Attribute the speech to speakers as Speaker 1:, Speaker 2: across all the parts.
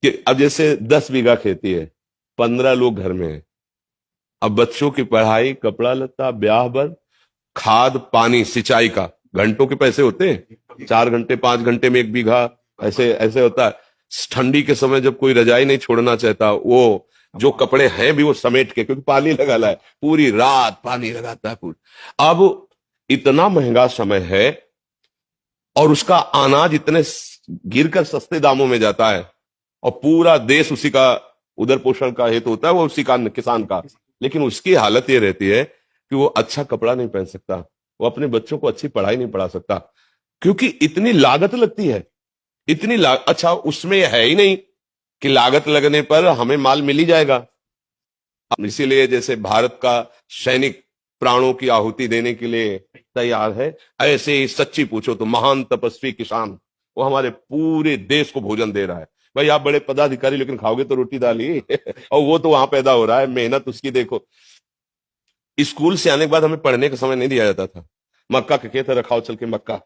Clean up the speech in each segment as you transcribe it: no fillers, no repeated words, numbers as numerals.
Speaker 1: कि अब जैसे 10 बीघा खेती है, 15 लोग घर में है। अब बच्चों की पढ़ाई, कपड़ा लत्ता, ब्याह बर, खाद पानी सिंचाई का घंटों के पैसे होते हैं, 4 घंटे 5 घंटे में 1 बीघा, ऐसे ऐसे होता है। ठंडी के समय जब कोई रजाई नहीं छोड़ना चाहता, वो जो कपड़े हैं भी वो समेट के, क्योंकि पानी लगा है, पूरी रात पानी लगाता है पूरी। अब इतना महंगा समय है और उसका अनाज इतने गिरकर सस्ते दामों में जाता है, और पूरा देश उसी का उधर पोषण का हेतु होता है, वो उसी का किसान का। लेकिन उसकी हालत ये रहती है कि वो अच्छा कपड़ा नहीं पहन सकता, वो अपने बच्चों को अच्छी पढ़ाई नहीं पढ़ा सकता, क्योंकि इतनी लागत लगती है। अच्छा, उसमें यह है ही नहीं कि लागत लगने पर हमें माल मिल ही जाएगा। इसीलिए जैसे भारत का सैनिक प्राणों की आहुति देने के लिए तैयार है, ऐसे ही सच्ची पूछो तो महान तपस्वी किसान, वो हमारे पूरे देश को भोजन दे रहा है। भाई आप बड़े पदाधिकारी, लेकिन खाओगे तो रोटी दाल ही और वो तो वहां पैदा हो रहा है, मेहनत उसकी देखो। स्कूल से आने के बाद हमें पढ़ने का समय नहीं दिया जाता था, मक्का के खेत रखाओ चल के मक्का।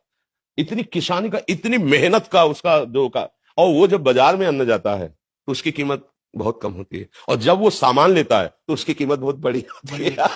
Speaker 1: इतनी किसानी का, इतनी मेहनत का उसका जो का, और वो जब बाजार में अन्न जाता है तो उसकी कीमत बहुत कम होती है, और जब वो सामान लेता है तो उसकी कीमत बहुत बड़ी होती है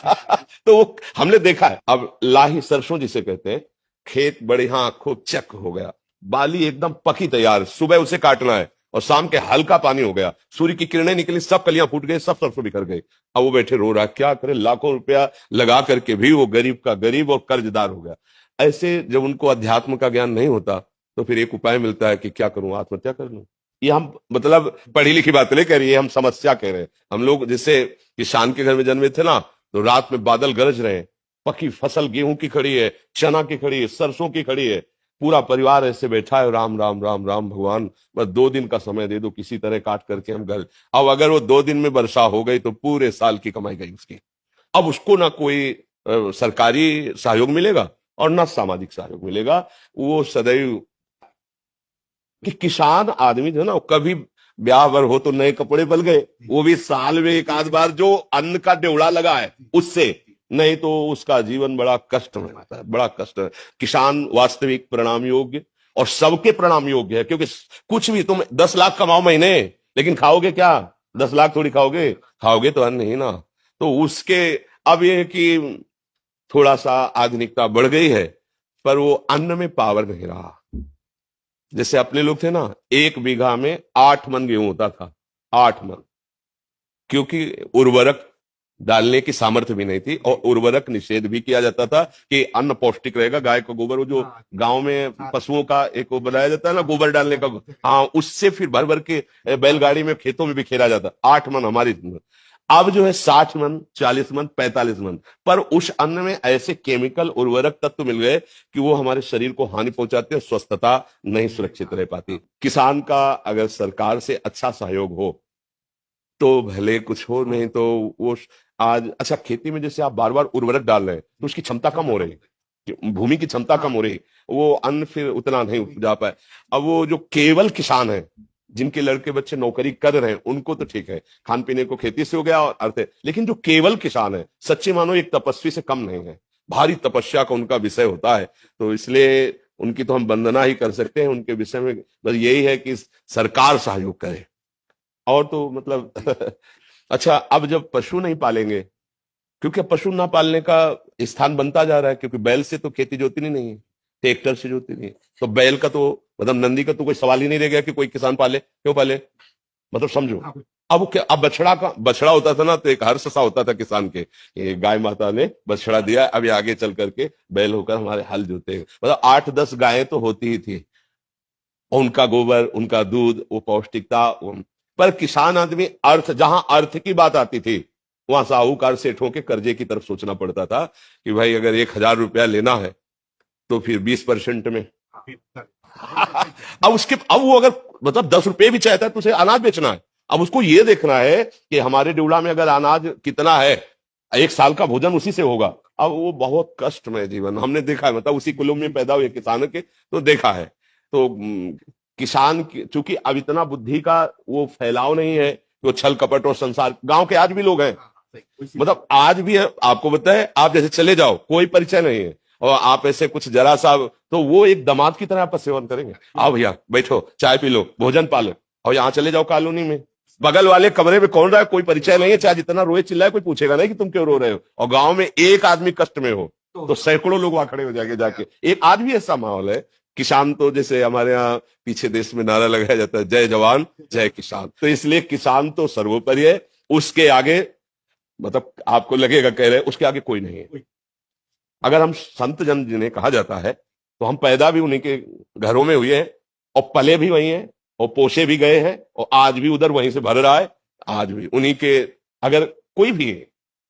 Speaker 1: तो वो हमने देखा है। अब लाही सरसों जिसे कहते हैं, खेत बढ़िया खूब चक हो गया, बाली एकदम पकी तैयार, सुबह उसे काटना है और शाम के हल्का पानी हो गया, सूर्य की किरणें निकली, सब कलियां फूट गई, सब सरसों बिखर गई। अब वो बैठे रो रहा है, क्या करे, लाखों रुपया लगा करके भी वो गरीब का गरीब और कर्जदार हो गया। ऐसे जब उनको अध्यात्म का ज्ञान नहीं होता तो फिर एक उपाय मिलता है कि क्या करूं, आत्महत्या कर लूं। ये हम मतलब पढ़ी लिखी बात नहीं कह रही है, हम समस्या कह रहे हैं। हम लोग जैसे किसान के घर में जन्मे थे ना, तो रात में बादल गरज रहे हैं, पकी फसल गेहूं की खड़ी है, चना की खड़ी है, सरसों की खड़ी है, पूरा परिवार ऐसे बैठा है, राम राम राम राम भगवान, बस 2 दिन का समय दे दो, किसी तरह काट करके हम घर। अब अगर वो 2 दिन में वर्षा हो गई तो पूरे साल की कमाई गई उसकी। अब उसको ना कोई सरकारी सहयोग मिलेगा और ना सामाजिक सहयोग मिलेगा। वो सदैव कि किसान आदमी जो है ना, कभी ब्याह वर हो तो नए कपड़े बल गए, वो भी साल में एक आध बार जो अन्न का ड्योड़ा लगा है उससे, नहीं तो उसका जीवन बड़ा कष्ट में रहता है, बड़ा कष्ट है। किसान वास्तविक प्रणाम योग्य और सबके प्रणाम योग्य है, क्योंकि कुछ भी तुम 10 लाख कमाओ महीने, लेकिन खाओगे क्या? 10 लाख थोड़ी खाओगे, खाओगे तो अन्न ही ना। तो उसके अब ये कि थोड़ा सा आधुनिकता बढ़ गई है, पर वो अन्न में पावर नहीं रहा। जैसे अपने लोग थे ना, 1 बीघा में 8 मन गेहूं होता था, 8 मन, क्योंकि उर्वरक डालने की सामर्थ्य भी नहीं थी, और उर्वरक निषेध भी किया जाता था कि अन्न पौष्टिक रहेगा। गाय का गोबर, वो जो गांव में पशुओं का एक वो बनाया जाता है ना, गोबर डालने का, हाँ, उससे फिर भर भर के बैलगाड़ी में खेतों में बिखेरा जाता। 8 मन हमारी। अब जो है 60 मन, 40 मन, 45 मन, पर उस अन्न में ऐसे केमिकल उर्वरक तत्व मिल गए कि वो हमारे शरीर को हानि पहुंचाते हैं, स्वस्थता नहीं सुरक्षित रह पाती। किसान का अगर सरकार से अच्छा सहयोग हो तो भले कुछ हो, नहीं तो वो आज अच्छा, खेती में जैसे आप बार बार उर्वरक डाल रहे हैं तो उसकी क्षमता कम हो रही है, भूमि की क्षमता कम हो रही है, वो अन्न फिर उतना नहीं उपजा पाए। अब वो जो केवल किसान है, जिनके लड़के बच्चे नौकरी कर रहे हैं, उनको तो ठीक है, खान पीने को खेती से हो गया और अर्थ है, लेकिन जो केवल किसान है, सच्चे मानो एक तपस्वी से कम नहीं है, भारी तपस्या का उनका विषय होता है। तो इसलिए उनकी तो हम वंदना ही कर सकते हैं, उनके विषय में बस यही है कि सरकार सहयोग करे, और तो मतलब अच्छा, अब जब पशु नहीं पालेंगे, क्योंकि अब पशु ना पालने का स्थान बनता जा रहा है, क्योंकि बैल से तो खेती जोतनी नहीं है, ट्रैक्टर से जोतनी नहीं है, तो बैल का तो मतलब नंदी का तो कोई सवाल ही नहीं रह गया कि कोई किसान पाले। क्यों पाले, मतलब समझो। अब क्या, अब बछड़ा होता था ना, तो एक हर्ष सा होता था किसान के, ये गाय माता ने बछड़ा दिया, अब ये आगे चल करके बैल होकर हमारे हल जोते। मतलब 8-10 गायें तो होती ही थी, उनका गोबर, उनका दूध, वो पौष्टिकता। पर किसान आदमी अर्थ, जहां अर्थ की बात आती थी, वहां साहूकार सेठों के कर्जे की तरफ सोचना पड़ता था कि भाई अगर 1,000 रुपया लेना है तो फिर 20% में अब वो अगर मतलब 10 रुपए भी चाहता है तो उसे अनाज बेचना है। अब उसको ये देखना है कि हमारे ड्यूड़ा में अगर अनाज कितना है, 1 साल का भोजन उसी से होगा। अब वो बहुत कष्टमय जीवन हमने देखा है, मतलब उसी कुलों में पैदा हुए किसानों के, तो देखा है। तो किसान चूंकि अब इतना बुद्धि का वो फैलाव नहीं है, वो छल कपट और संसार, गांव के आज भी लोग हैं, मतलब आज भी है। आपको बताए, आप जैसे चले जाओ, कोई परिचय नहीं है, और आप ऐसे कुछ जरा सा, तो वो एक दामाद की तरह आपका सेवन करेंगे। आओ भैया बैठो, चाय पी लो, भोजन पालो, और यहाँ चले जाओ कॉलोनी में, बगल वाले कमरे में कौन रहा है कोई परिचय नहीं है, चाहे जितना रोए चिल्लाए कोई पूछेगा नहीं कि तुम क्यों रो रहे हो। और गांव में एक आदमी कष्ट में हो तो सैकड़ों लोग वहां खड़े हो जाके जाके। एक आज भी ऐसा माहौल है। किसान तो जैसे हमारे यहाँ पीछे देश में नारा लगाया जाता है, जय जवान जय किसान, तो इसलिए किसान तो सर्वोपरि है। उसके आगे मतलब आपको लगेगा कह रहे उसके आगे कोई नहीं है। अगर हम संत जन जिन्हें कहा जाता है तो हम पैदा भी उन्हीं के घरों में हुए हैं और पले भी वही हैं और पोषे भी गए हैं और आज भी उधर वहीं से भर रहा है। आज भी उन्हीं के अगर कोई भी है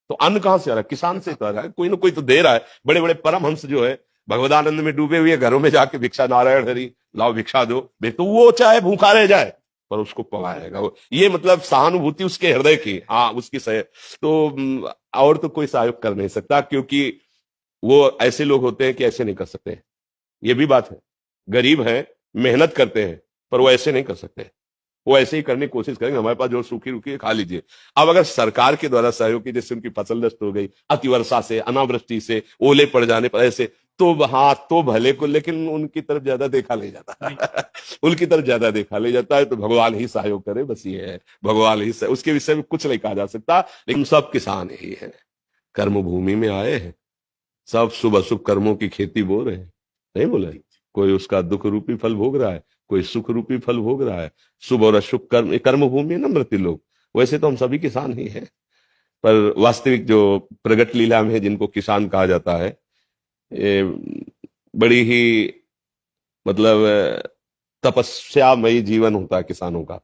Speaker 1: तो अन्न कहां से आ रहा है, किसान से तो आ रहा है, कोई ना कोई तो दे रहा है। बड़े बड़े परमहंस जो है भगवदानंद में डूबे हुए घरों में जाके भिक्षा नारायण हरि लाओ भिक्षा दो, तो वो चाहे भूखा रह जाए पर उसको पवाएगा। ये मतलब सहानुभूति उसके हृदय की, हाँ उसकी सह तो और तो कोई सहयोग कर नहीं सकता, क्योंकि वो ऐसे लोग होते हैं कि ऐसे नहीं कर सकते। ये भी बात है, गरीब हैं मेहनत करते हैं पर वो ऐसे नहीं कर सकते। वो ऐसे ही करने की कोशिश करेंगे, हमारे पास जो सूखी रुकी है खा लीजिए। अब अगर सरकार के द्वारा सहयोग की, जैसे उनकी फसल नष्ट हो गई अतिवर्षा से, अनावृष्टि से, ओले पड़ जाने पर ऐसे, तो हाँ तो भले को, लेकिन उनकी तरफ ज्यादा देखा नहीं जाता उनकी तरफ ज्यादा देखा नहीं जाता है। तो भगवान ही सहयोग करे, बस ये है, भगवान ही उसके विषय में कुछ नहीं कहा जा सकता। लेकिन सब किसान ही है, कर्म भूमि में आए हैं, सब शुभ अशुभ कर्मों की खेती बो रहे हैं। नहीं बोला, कोई उसका दुख रूपी फल भोग रहा है, कोई सुख रूपी फल भोग रहा है। शुभ और अशुभ कर्म, कर्म भूमि है ना मृत्यु लोग। वैसे तो हम सभी किसान ही हैं, पर वास्तविक जो प्रगट लीला में जिनको किसान कहा जाता है, ये बड़ी ही मतलब तपस्यामयी जीवन होता है किसानों का।